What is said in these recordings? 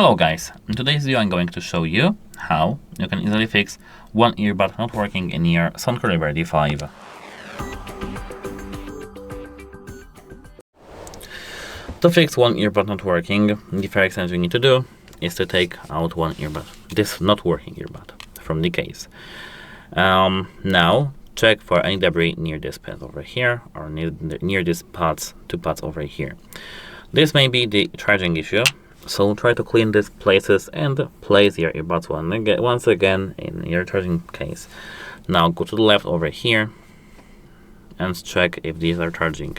Hello guys, in today's video I'm going to show you how you can easily fix one earbud not working in your SOUNDCORE LIBERTY 5. To fix one earbud not working, the first thing you need to do is to take out one earbud, this not working earbud, from the case. Now check for any debris near this pad over here or near these two pads over here. This may be the charging issue. So try to clean these places and place your earbuds once again in your charging case. Now go to the left over here and check if these are charging.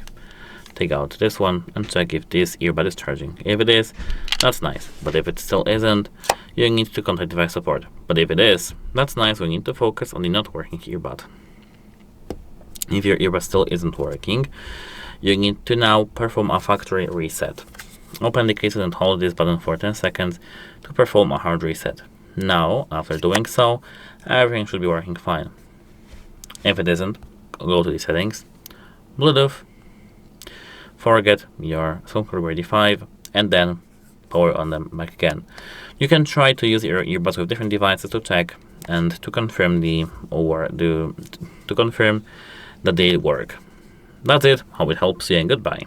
Take out this one and check if this earbud is charging. If it is, that's nice. But if it still isn't, you need to contact device support. But if it is, that's nice. We need to focus on the not working earbud. If your earbud still isn't working, you need to now perform a factory reset. Open the case and hold this button for 10 seconds to perform a hard reset. Now, after doing so, everything should be working fine. If it isn't, go to the settings, Bluetooth, forget your SOUNDCORE LIBERTY 5, and then power on them back again. You can try to use your earbuds with different devices to check and to confirm to confirm that they work. That's it. Hope it helps you and goodbye.